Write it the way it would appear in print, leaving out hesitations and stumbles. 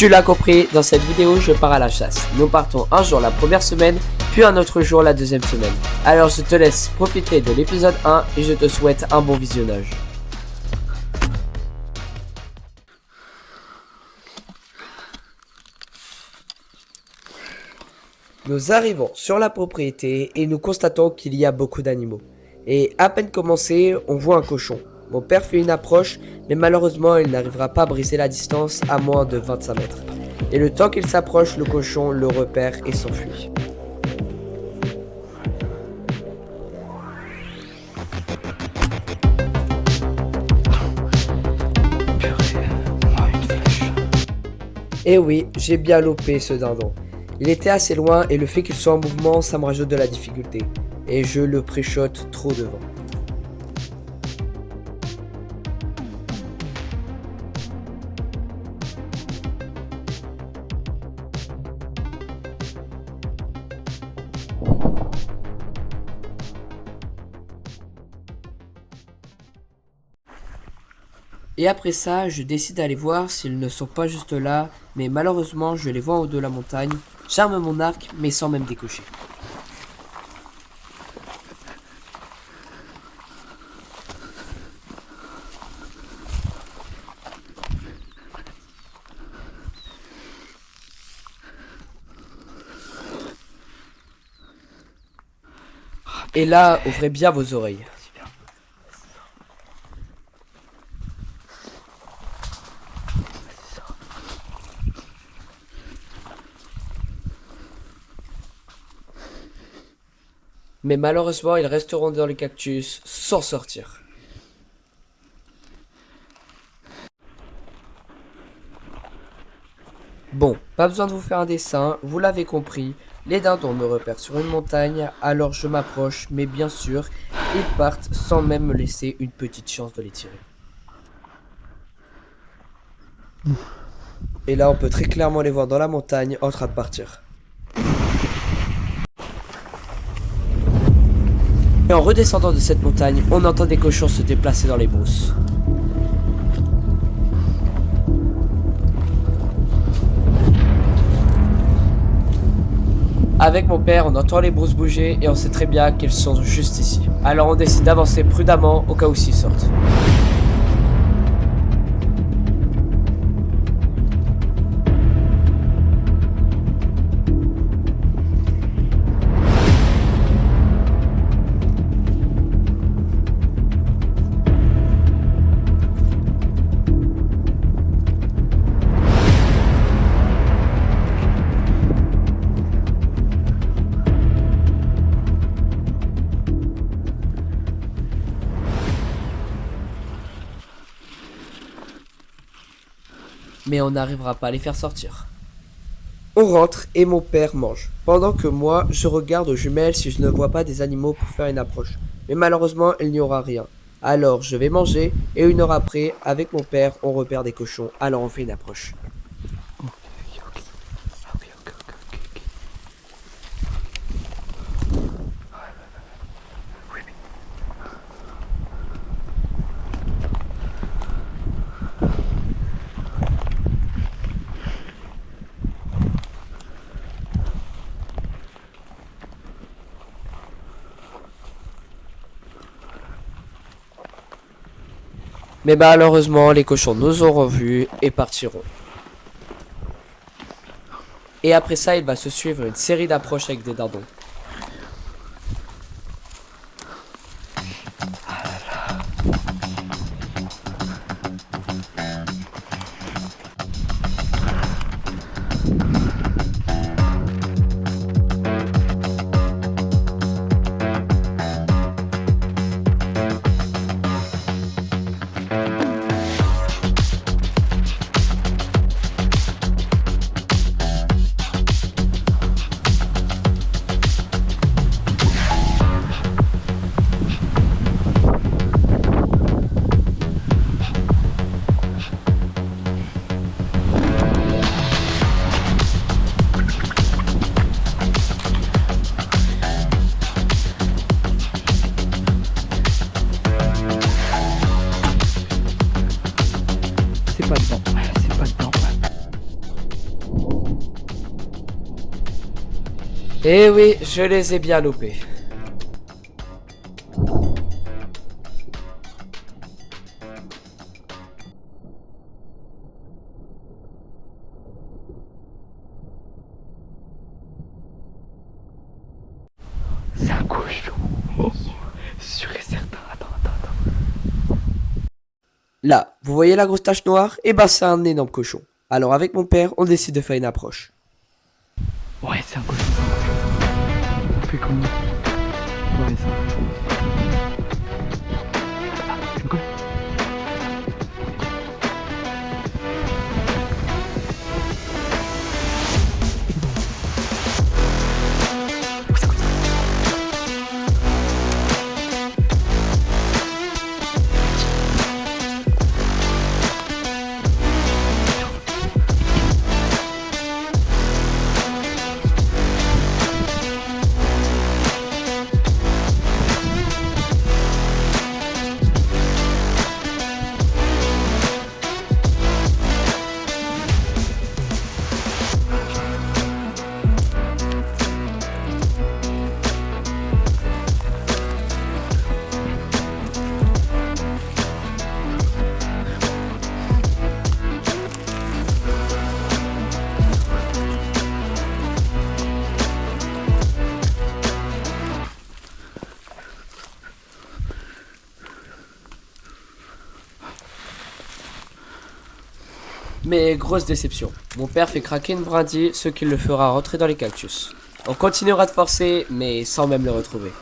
Tu l'as compris, dans cette vidéo, je pars à la chasse. Nous partons un jour la première semaine, puis un autre jour la deuxième semaine. Alors je te laisse profiter de l'épisode 1 et je te souhaite un bon visionnage. Nous arrivons sur la propriété et nous constatons qu'il y a beaucoup d'animaux. Et à peine commencé, on voit un cochon. Mon père fait une approche, mais malheureusement il n'arrivera pas à briser la distance à moins de 25 mètres. Et le temps qu'il s'approche, le cochon le repère et s'enfuit. Et oui, j'ai bien lopé ce dindon. Il était assez loin et le fait qu'il soit en mouvement, ça me rajoute de la difficulté. Et je le préchote trop devant. Et après ça, je décide d'aller voir s'ils ne sont pas juste là, mais malheureusement, je les vois en haut de la montagne. J'arme mon arc, mais sans même décocher. Et là, ouvrez bien vos oreilles. Mais malheureusement, ils resteront dans les cactus sans sortir. Bon, pas besoin de vous faire un dessin, vous l'avez compris, les dindons me repèrent sur une montagne, alors je m'approche, mais bien sûr, ils partent sans même me laisser une petite chance de les tirer. Et là, on peut très clairement les voir dans la montagne en train de partir. Et en redescendant de cette montagne, on entend des cochons se déplacer dans les brousses. Avec mon père, on entend les brousses bouger et on sait très bien qu'elles sont juste ici. Alors on décide d'avancer prudemment au cas où s'ils sortent. Mais on n'arrivera pas à les faire sortir. On rentre et mon père mange, pendant que moi, je regarde aux jumelles si je ne vois pas des animaux pour faire une approche. Mais malheureusement, il n'y aura rien. Alors je vais manger et une heure après, avec mon père, on repère des cochons, alors on fait une approche. Mais malheureusement, les cochons nous auront vus et partiront. Et après ça, il va se suivre une série d'approches avec des dindons. Eh oui, je les ai bien loupés. C'est un cochon. Oh, sûr et certain. Attends. Là, vous voyez la grosse tache noire? Eh ben, c'est un énorme cochon. Alors, avec mon père, on décide de faire une approche. Ouais, c'est un cochon. On fait comment? Ouais, c'est un cochon. Je me colle. Mais grosse déception. Mon père fait craquer une brindille, ce qui le fera rentrer dans les cactus. On continuera de forcer, mais sans même le retrouver.